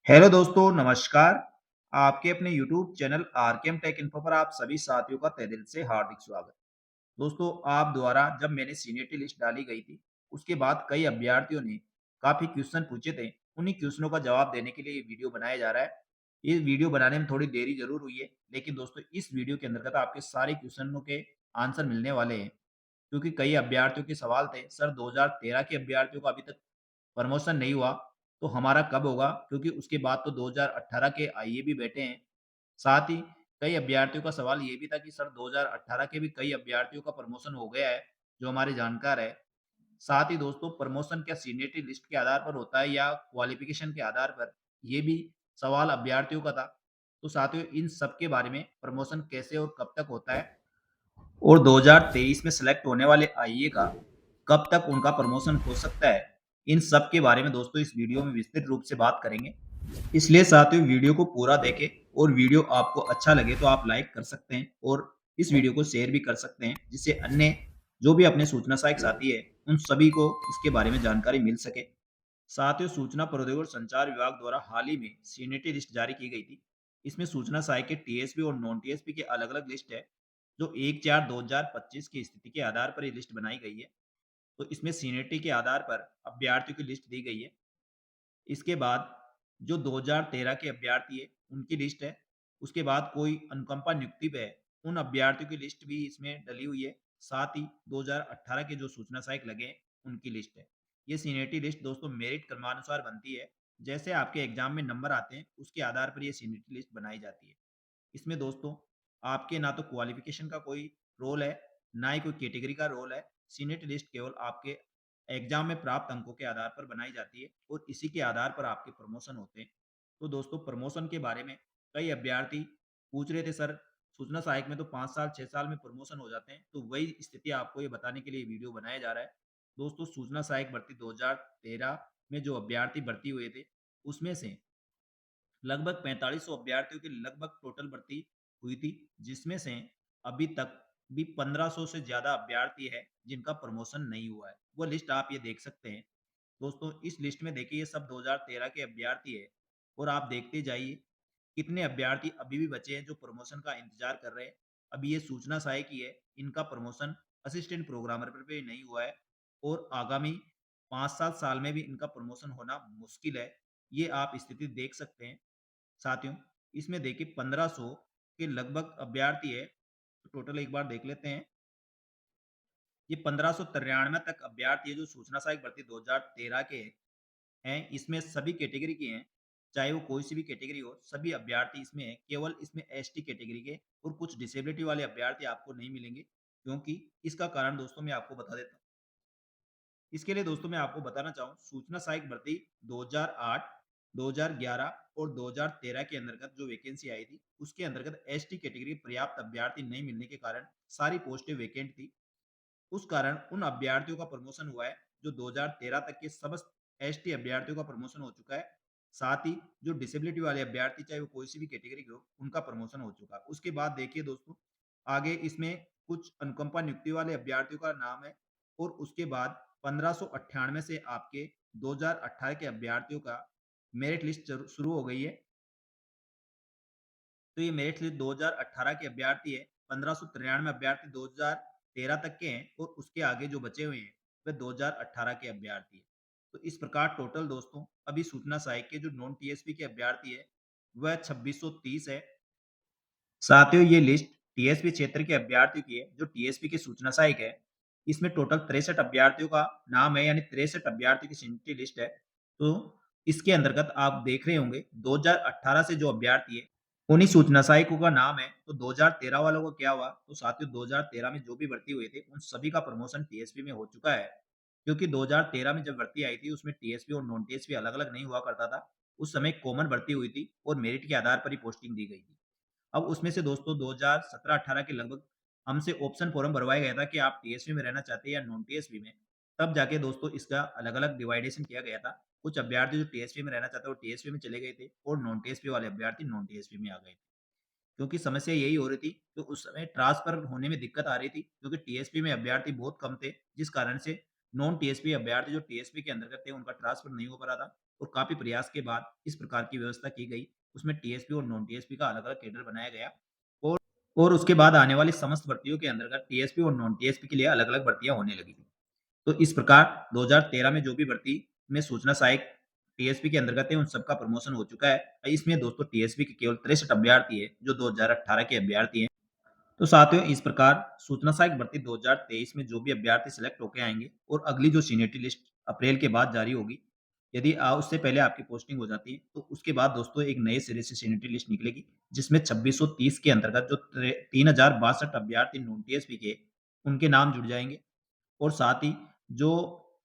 Hello दोस्तों, नमस्कार। आपके अपने YouTube channel RKM take info पर आप सभी साथियों का तहे दिल से हार्दिक स्वागत। दोस्तों, आप द्वारा जब मैंने सीनियरिटी लिस्ट डाली गई थी, उसके बाद कई अभ्यर्थियों ने काफ़ी क्वेश्चन पूछे थे। उन्हीं क्वेश्चनों का जवाब देने के लिए ये वीडियो बनाया जा रहा है। ये वीडियो बनाने में थोड़ी देरी ज़रूर हुई है, लेकिन दोस्तों इस वीडियो के अंतर्गत आपके सारे क्वेश्चनों के आंसर मिलने वाले हैं। क्योंकि कई अभ्यर्थियों के सवाल थे, सर 2013 के अभ्यर्थियों का अभी तक प्रमोशन नहीं हुआ, तो हमारा कब होगा? क्योंकि उसके बाद तो 2018 के आईए भी बैठे हैं। साथ ही कई अभ्यर्थियों का सवाल ये भी था कि सर 2018 के भी कई अभ्यर्थियों का प्रमोशन हो गया है, जो हमारे जानकार है। साथ ही दोस्तों प्रमोशन क्या सीनियरिटी लिस्ट के आधार पर होता है या क्वालिफ़िकेशन के आधार पर? ये भी सवाल अभ्यर्थियों का था। तो साथियों इन सब के बारे में प्रमोशन कैसे और कब तक होता है और 2023 में सेलेक्ट होने वाले आईए का कब तक उनका प्रमोशन हो सकता है, इन सब के बारे में दोस्तों इस वीडियो में विस्तृत रूप से बात करेंगे। इसलिए साथियों वीडियो को पूरा देखें और वीडियो आपको अच्छा लगे तो आप लाइक कर सकते हैं और इस वीडियो को शेयर भी कर सकते हैं, जिससे अन्य जो भी अपने सूचना सहायक साथी है, उन सभी को इसके बारे में जानकारी मिल सके। साथियों सूचना प्रौद्योगिकी और संचार विभाग द्वारा हाल ही में सीनियरिटी लिस्ट जारी की गई थी। इसमें सूचना सहायक के टीएसपी और नॉन टीएसपी के अलग-अलग लिस्ट है, जो 1/4/2025 की स्थिति के आधार पर ये लिस्ट बनाई गई है। तो इसमें सीनियरिटी के आधार पर अभ्यर्थियों की लिस्ट दी गई है। इसके बाद जो 2013 के अभ्यर्थी है, उनकी लिस्ट है। उसके बाद कोई अनुकंपा नियुक्ति पे है, उन अभ्यर्थियों की लिस्ट भी इसमें डली हुई है। साथ ही 2018 के जो सूचना सहायक लगे हैं, उनकी लिस्ट है। ये सीनियरिटी लिस्ट दोस्तों मेरिट क्रमानुसार बनती है। जैसे आपके एग्जाम में नंबर आते हैं, उसके आधार पर ये सीनियरिटी लिस्ट बनाई जाती है। इसमें दोस्तों आपके ना तो क्वालिफिकेशन का कोई रोल है, ना ही कोई कैटेगरी का रोल है। सीनियरिटी लिस्ट केवल आपके एग्जाम में प्राप्त अंकों के आधार पर बनाई जाती है और इसी के आधार पर आपके प्रमोशन होते हैं। तो दोस्तों प्रमोशन के बारे में कई अभ्यर्थी पूछ रहे थे, सर सूचना सहायक में तो 5 साल 6 साल में प्रमोशन हो जाते हैं, तो वही स्थिति आपको ये बताने के लिए वीडियो बनाया जा रहा है। दोस्तों सूचना सहायक भर्ती 2013 में जो अभ्यर्थी भर्ती हुए थे, उसमें से लगभग 4500 अभ्यर्थियों की लगभग टोटल भर्ती हुई थी, जिसमें से अभी तक भी 1500 से ज़्यादा अभ्यर्थी है जिनका प्रमोशन नहीं हुआ है। वो लिस्ट आप ये देख सकते हैं। दोस्तों इस लिस्ट में देखिए ये सब 2013 के अभ्यर्थी है और आप देखते जाइए कितने अभ्यर्थी अभी भी बचे हैं जो प्रमोशन का इंतजार कर रहे हैं। अभी ये सूचना सहायक ही है, इनका प्रमोशन असिस्टेंट प्रोग्रामर पर भी नहीं हुआ है और आगामी 5-7 साल में भी इनका प्रमोशन होना मुश्किल है। ये आप स्थिति देख सकते हैं। साथियों इसमें देखिए 1500 के लगभग अभ्यर्थी है, तो टोटल एक बार देख लेते हैं। ये 1593 तक अभ्यर्थी है जो सूचना सहायक भर्ती 2013 के हैं। इसमें सभी कैटेगरी के हैं, चाहे वो कोई सी भी कैटेगरी हो, सभी अभ्यर्थी इसमें हैं। केवल इसमें एसटी कैटेगरी के और कुछ डिसेबिलिटी वाले अभ्यर्थी आपको नहीं मिलेंगे, क्योंकि इसका कारण दोस्तों मैं आपको बता देता हूँ। इसके लिए दोस्तों मैं आपको बताना चाहूँ, सूचना सहायक भर्ती 2008, 2011 और 2013 के अंतर्गत जो वैकेंसी आई थी, उसके अंतर्गत एसटी कैटेगरी पर्याप्त अभ्यर्थी नहीं मिलने के कारण सारी पोस्टें वैकेंट थी। उस कारण उन अभ्यर्थियों का प्रमोशन हुआ है जो 2013 तक के समस्त एसटी अभ्यर्थियों का प्रमोशन हो चुका है। साथ ही जो डिसेबिलिटी वाले अभ्यर्थी चाहे वो कोई सी भी कैटेगरी के हो, उनका प्रमोशन हो चुका है। उसके बाद देखिए दोस्तों आगे इसमें कुछ अनुकंपा नियुक्ति वाले अभ्यर्थियों का नाम है और उसके बाद 1598 से आपके 2018 के अभ्यर्थियों का मेरिट लिस्ट शुरू हो गई है। तो ये मेरिट लिस्ट 2018 के अभ्यर्थी है, 1593 अभ्यर्थी 2013 तक के हैं और उसके आगे जो बचे हुए हैं वह 2018 के अभ्यर्थी है। तो इस प्रकार टोटल दोस्तों अभी सूचना सहायक के जो नॉन टीएसपी के अभ्यर्थी है वह 2630 है। साथियों ये लिस्ट टीएसपी क्षेत्र के अभ्यर्थियों की है जो टीएसपी के सूचना सहायक है। इसमें टोटल 63 अभ्यर्थियों का नाम है, यानी 63 अभ्यर्थियों की सीनियरिटी लिस्ट है। तो इसके अंतर्गत आप देख रहे होंगे 2018 से जो अभ्यर्थी है उन्हीं सूचना सहायकों का नाम है। तो 2013 वालों का क्या हुआ, तो साथियों 2013 में जो भी भर्ती हुए थे उन सभी का प्रमोशन टीएसपी में हो चुका है। क्योंकि 2013 में जब भर्ती आई थी उसमें टीएसपी और नॉन टीएसपी अलग अलग नहीं हुआ करता था। उस समय कॉमन भर्ती हुई थी और मेरिट के आधार पर ही पोस्टिंग दी गई थी। अब उसमें से दोस्तों 2017-18 के लगभग हमसे ऑप्शन फॉर्म भरवाया गया था कि आप टीएसपी में रहना चाहते हैं या नॉन टीएसपी में। तब जाके दोस्तों इसका अलग-अलग डिवाइडेशन किया गया था। कुछ अभ्यर्थी जो टीएसपी में रहना चाहते हैं वो टीएसपी में चले गए थे और नॉन टीएसपी वाले अभ्यर्थी नॉन टीएसपी में आ गए थे। क्योंकि समस्या यही हो रही थी कि उस समय ट्रांसफर होने में दिक्कत आ रही थी, क्योंकि टीएसपी में अभ्यर्थी बहुत कम थे, जिस कारण से नॉन टीएसपी अभ्यर्थी जो टीएसपी के अंतर्गत थे उनका ट्रांसफर नहीं हो पा रहा था और काफ़ी प्रयास के बाद इस प्रकार की व्यवस्था की गई। उसमें टीएसपी और नॉन टीएसपी का अलग-अलग कैडर बनाया गया और और उसके बाद आने वाली समस्त भर्तियों के अंतर्गत टीएसपी और नॉन टीएसपी के लिए अलग-अलग भर्तियाँ होने लगी थी। तो इस प्रकार 2013 में जो भी भर्ती में सूचना सहायक टीएसपी के अंतर्गत है, उन सबका प्रमोशन हो चुका है। इसमें दोस्तों टीएसपी के केवल 63 अभ्यर्थी है, जो 2018 के अभ्यर्थी हैं। तो साथियों इस प्रकार सूचना सहायक भर्ती 2023 में जो भी अभ्यर्थी सिलेक्ट होकर आएंगे और अगली जो सीनियरिटी लिस्ट अप्रैल के बाद जारी होगी, यदि उससे पहले आपकी पोस्टिंग हो जाती है तो उसके बाद दोस्तों एक नए सिरे से सीनियरिटी लिस्ट निकलेगी, जिसमें 2630 के अंतर्गत जो 3062 अभ्यर्थी नॉन टीएसपी के उनके नाम जुड़ जाएंगे और साथ ही जो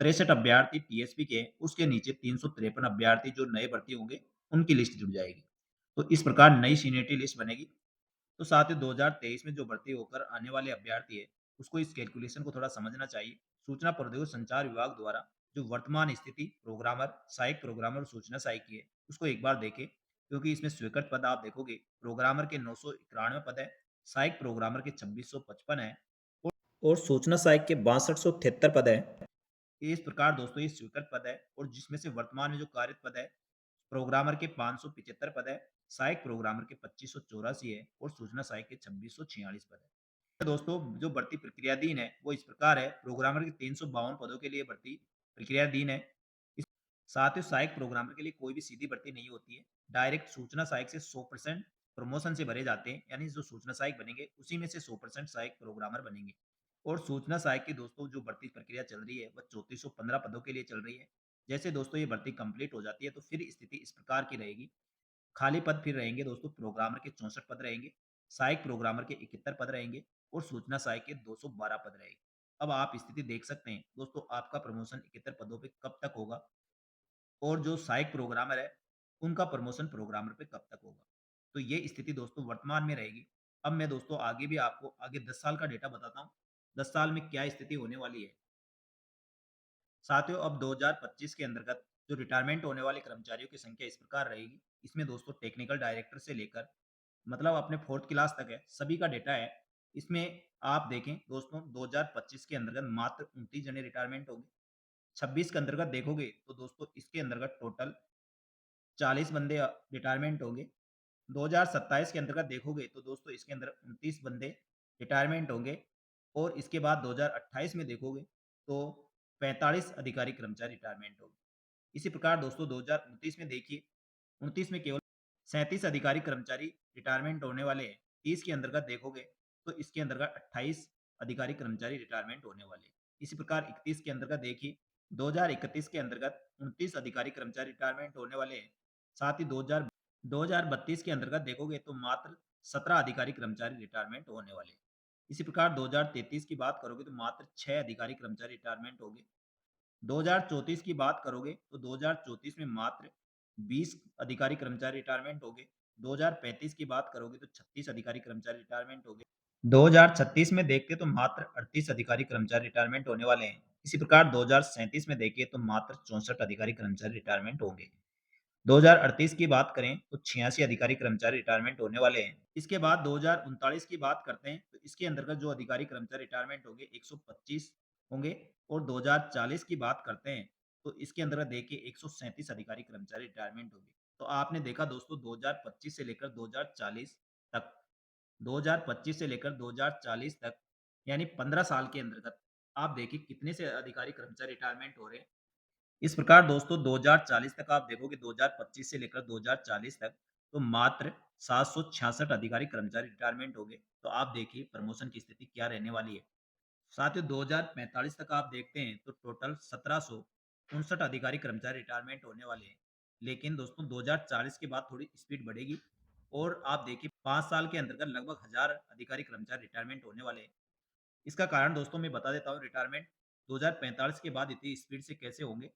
63 अभ्यर्थी टीएसपी के हैं, उसके नीचे 353 अभ्यर्थी जो नए भर्ती होंगे, उनकी लिस्ट जुड़ जाएगी। तो इस प्रकार नई सीनियरिटी लिस्ट बनेगी। तो साथ ही 2023 में जो भर्ती होकर आने वाले अभ्यर्थी है, उसको इस कैलकुलेशन को थोड़ा समझना चाहिए। सूचना प्रौद्योगिकी संचार विभाग द्वारा जो वर्तमान स्थिति प्रोग्रामर, सहायक प्रोग्रामर और सूचना सहायक की है, उसको एक बार देखें, क्योंकि इसमें स्वीकृत पद आप देखोगे प्रोग्रामर के 991 पद है, सहायक प्रोग्रामर के 2655 है और सूचना सहायक के 6273 पद है। इस प्रकार दोस्तों ये स्वीकृत पद है और जिसमें से वर्तमान में जो कार्यरत पद है, प्रोग्रामर के 575 पद है, सहायक प्रोग्रामर के 2584 है और सूचना सहायक के 2646 पद है। तो दोस्तों जो भर्ती प्रक्रियाधीन है वो इस प्रकार है। प्रोग्रामर के 352 पदों के लिए भर्ती प्रक्रियाधीन है। साथ ही सहायक प्रोग्रामर के लिए कोई भी सीधी भर्ती नहीं होती है। डायरेक्ट सूचना सहायक से 100% प्रमोशन से भरे जाते हैं, यानी जो सूचना सहायक बनेंगे उसी में से 100% सहायक प्रोग्रामर बनेंगे। और सूचना सहायक की दोस्तों जो भर्ती प्रक्रिया चल रही है वह 3415 पदों के लिए चल रही है। जैसे दोस्तों ये भर्ती कंप्लीट हो जाती है तो फिर स्थिति इस प्रकार की रहेगी। खाली पद फिर रहेंगे दोस्तों, प्रोग्रामर के 64 पद रहेंगे, सहायक प्रोग्रामर के 71 पद रहेंगे और सूचना सहायक के 212 पद रहेंगे। अब आप स्थिति देख सकते हैं दोस्तों, आपका प्रमोशन 71 पदों पे कब तक होगा और जो सहायक प्रोग्रामर है उनका प्रमोशन प्रोग्रामर पे कब तक होगा। तो ये स्थिति दोस्तों वर्तमान में रहेगी। अब मैं दोस्तों आगे भी आपको आगे 10 साल का डेटा बताता हूँ, 10 साल में क्या स्थिति होने वाली है। साथियों अब 2025 के अंतर्गत जो रिटायरमेंट होने वाले कर्मचारियों की संख्या इस प्रकार रहेगी। इसमें दोस्तों टेक्निकल डायरेक्टर से लेकर मतलब अपने 4th क्लास तक है, सभी का डेटा है। इसमें आप देखें दोस्तों 2025 के अंतर्गत मात्र 29 जने रिटायरमेंट होंगे। 26 के अंतर्गत देखोगे तो दोस्तों इसके अंतर्गत टोटल 40 बंदे रिटायरमेंट होंगे। 2027 के अंतर्गत देखोगे तो दोस्तों इसके अंदर 29 बंदे रिटायरमेंट होंगे और इसके बाद 2028 में देखोगे तो 45 अधिकारी कर्मचारी रिटायरमेंट होंगे। इसी प्रकार दोस्तों 2029 में देखिए, 29 में केवल 37 अधिकारी कर्मचारी रिटायरमेंट होने वाले हैं। 30 के अंतर्गत देखोगे तो इसके अंतर्गत 28 अधिकारी कर्मचारी रिटायरमेंट होने वाले हैं। इसी प्रकार 31 के अंतर्गत देखिए, 2031 के अंतर्गत 29 अधिकारी कर्मचारी रिटायरमेंट होने वाले हैं। साथ ही 2032 के अंतर्गत देखोगे तो मात्र 17 अधिकारी कर्मचारी रिटायरमेंट होने वाले हैं। इसी प्रकार 2033 की बात करोगे तो मात्र 6 अधिकारी कर्मचारी रिटायरमेंट होंगे। 2034 की बात करोगे तो 2034 में मात्र 20 अधिकारी कर्मचारी रिटायरमेंट हो गए। 2035 की बात करोगे तो 36 अधिकारी कर्मचारी रिटायरमेंट हो गए। 2036 में देखते तो मात्र 38 अधिकारी कर्मचारी रिटायरमेंट होने वाले हैं। इसी प्रकार 2037 में देखिए तो मात्र 64 अधिकारी कर्मचारी रिटायरमेंट होंगे। 2038 की बात करें तो 86 अधिकारी कर्मचारी रिटायरमेंट होने वाले हैं। इसके बाद 2039 की बात करते हैं तो इसके अंतर्गत जो अधिकारी कर्मचारी रिटायरमेंट होंगे 125 होंगे और 2040 की बात करते हैं तो इसके अंतर्गत देखिए 137 अधिकारी कर्मचारी रिटायरमेंट होंगे। तो आपने देखा दोस्तों 2025 से लेकर 2040 तक, 2025 से लेकर 2040 तक यानी 15 साल के अंतर्गत आप देखिए कितने से अधिकारी कर्मचारी रिटायरमेंट हो रहे हैं। इस प्रकार दोस्तों 2040 तक आप देखोगे 2025 से लेकर 2040 तक तो मात्र 766 अधिकारी कर्मचारी रिटायरमेंट हो गए। तो आप देखिए प्रमोशन की स्थिति क्या रहने वाली है। साथ ही 2045 तक आप देखते हैं तो टोटल 1759 अधिकारी कर्मचारी रिटायरमेंट होने वाले हैं। लेकिन दोस्तों 2040 के बाद थोड़ी स्पीड बढ़ेगी और आप देखिए 5 साल के अंतर्गत लगभग 1000 अधिकारी कर्मचारी रिटायरमेंट होने वाले हैं। इसका कारण दोस्तों मैं बता देता हूँ, रिटायरमेंट 2045 के बाद इतनी स्पीड से कैसे होंगे।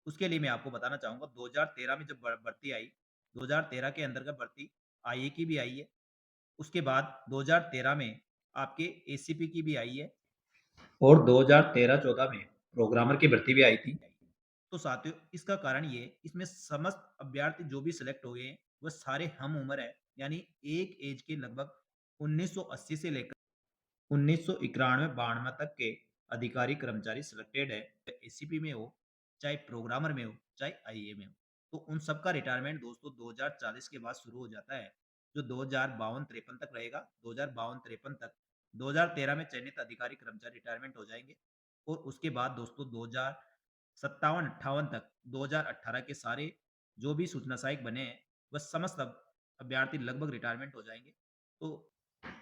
उसके लिए मैं आपको बताना चाहूँगा 2013 में जब भर्ती आई, 2013 के अंतर्गत भर्ती आईए की भी आई है। उसके बाद 2013 में आपके एसीपी की भी आई है और 2013-14 में प्रोग्रामर की भर्ती भी आई थी। तो साथियों इसका कारण ये है, इसमें समस्त अभ्यर्थी जो भी सिलेक्ट हुए हैं वह सारे हम उम्र है, यानी एक एज के लगभग 1980 से लेकर 1991-92 तक के अधिकारी कर्मचारी सिलेक्टेड है। एसीपी में हो, चाहे प्रोग्रामर में हो, चाहे आईए में हो। तो उन सबका रिटायरमेंट दोस्तों 2040 के बाद शुरू हो जाता है, जो 2052-53 तक रहेगा। 2052-53 तक 2013 में चयनित अधिकारी कर्मचारी रिटायरमेंट हो जाएँगे और उसके बाद दोस्तों 2057-58 तक 2018 के सारे जो भी सूचना सहायक बने हैं, वह समस्त अभ्यर्थी लगभग रिटायरमेंट हो जाएँगे।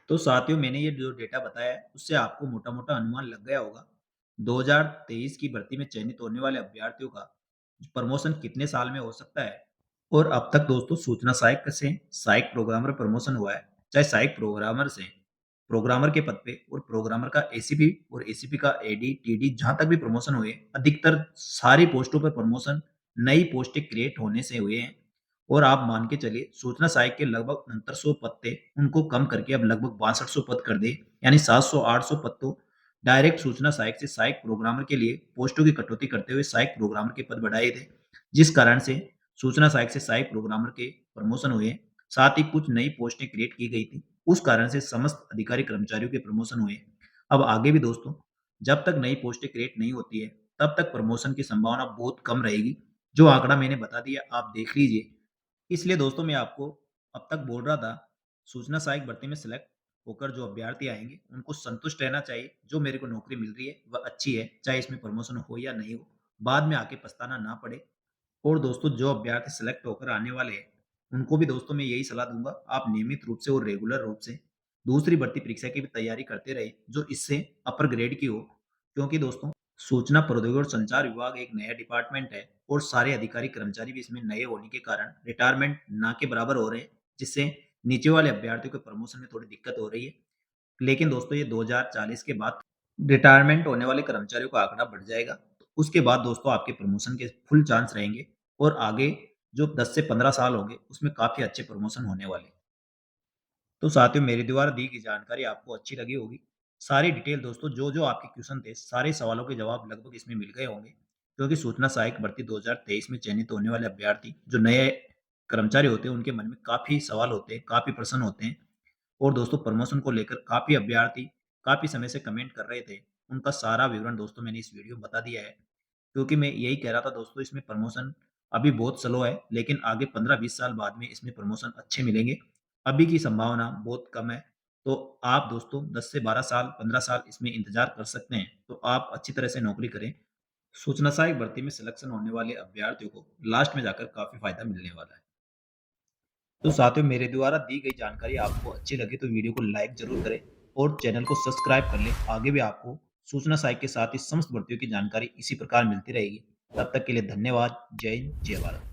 तो साथियों मैंने ये जो डेटा बताया है, उससे आपको मोटा-मोटा अनुमान लग गया होगा। 2023 की भर्ती में चयनित होने वाले अभ्यर्थियों का प्रमोशन कितने साल में हो सकता है और अब तक दोस्तों सूचना सहायक से सहायक प्रोग्रामर प्रमोशन हुआ है, चाहे सहायक प्रोग्रामर से प्रोग्रामर के पद पे और प्रोग्रामर का एसीपी और एसीपी का एडी, टीडी जहाँ तक भी प्रमोशन हुए, अधिकतर सारी पोस्टों पर प्रमोशन नई पोस्टें क्रिएट होने से हुए हैं। और आप मान के चलिए सूचना सहायक के लगभग 6900 पद थे, उनको कम करके अब लगभग 6200 पद कर दिए, यानी 700-800 पद तो डायरेक्ट सूचना सहायक से सहायक प्रोग्रामर के लिए पोस्टों की कटौती करते हुए सहायक प्रोग्रामर के पद बढ़ाए थे, जिस कारण से सूचना सहायक से सहायक प्रोग्रामर के प्रमोशन हुए। साथ ही कुछ नई पोस्टें क्रिएट की गई थी, उस कारण से समस्त अधिकारी कर्मचारियों के प्रमोशन हुए। अब आगे भी दोस्तों जब तक नई पोस्टें क्रिएट नहीं होती है, तब तक प्रमोशन की संभावना बहुत कम रहेगी। जो आंकड़ा मैंने बता दिया आप देख लीजिए। इसलिए दोस्तों मैं आपको अब तक बोल रहा था, सूचना सहायक भर्ती में सिलेक्ट होकर जो अभ्यर्थी आएँगे, उनको संतुष्ट रहना चाहिए, जो मेरे को नौकरी मिल रही है, वह अच्छी है, चाहे इसमें प्रमोशन हो या नहीं हो, बाद में आके पछताना ना पड़े। और दोस्तों जो अभ्यर्थी सेलेक्ट होकर आने वाले हैं, उनको भी दोस्तों मैं यही सलाह दूँगा, आप नियमित रूप से और रेगुलर रूप से दूसरी भर्ती परीक्षा की भी तैयारी करते रहें, जो इससे अपर ग्रेड की हो। क्योंकि दोस्तों सूचना प्रौद्योगिकी और संचार विभाग एक नया डिपार्टमेंट है और सारे अधिकारी कर्मचारी भी इसमें नए होने के कारण रिटायरमेंट ना के बराबर हो रहे हैं, जिससे नीचे वाले अभ्यर्थियों के प्रमोशन में थोड़ी दिक्कत हो रही है। लेकिन दोस्तों ये 2040 के बाद रिटायरमेंट होने वाले कर्मचारियों का आंकड़ा बढ़ जाएगा। तो उसके बाद दोस्तों आपके प्रमोशन के फुल चांस रहेंगे और आगे जो 10 से 15 साल होंगे, उसमें काफ़ी अच्छे प्रमोशन होने वाले हैं। तो साथियों मेरे द्वारा दी गई जानकारी आपको अच्छी लगी होगी। सारी डिटेल दोस्तों जो आपके क्वेश्चन थे, सारे सवालों के जवाब लगभग इसमें मिल गए होंगे। क्योंकि सूचना सहायक भर्ती 2023 में चयनित होने वाले अभ्यर्थी जो नए कर्मचारी होते हैं, उनके मन में काफ़ी सवाल होते हैं, काफ़ी प्रश्न होते हैं। और दोस्तों प्रमोशन को लेकर काफ़ी अभ्यर्थी काफ़ी समय से कमेंट कर रहे थे। उनका सारा विवरण दोस्तों मैंने इस वीडियो में बता दिया है। क्योंकि मैं यही कह रहा था दोस्तों इसमें प्रमोशन अभी बहुत स्लो है, लेकिन आगे 15-20 साल बाद में इसमें प्रमोशन अच्छे मिलेंगे। अभी की संभावना बहुत कम है। तो आप दोस्तों 10 से 12 साल, 15 साल इसमें इंतज़ार कर सकते हैं। तो आप अच्छी तरह से नौकरी करें। सूचना सहायक भर्ती में सिलेक्शन होने वाले अभ्यर्थियों को लास्ट में जाकर काफ़ी फ़ायदा मिलने वाला है। तो साथियों मेरे द्वारा दी गई जानकारी आपको अच्छी लगी तो वीडियो को लाइक ज़रूर करें और चैनल को सब्सक्राइब कर लें। आगे भी आपको सूचना सहायक के साथ ही समस्त भर्तियों की जानकारी इसी प्रकार मिलती रहेगी। तब तक के लिए धन्यवाद। जय हिंद, जय भारत।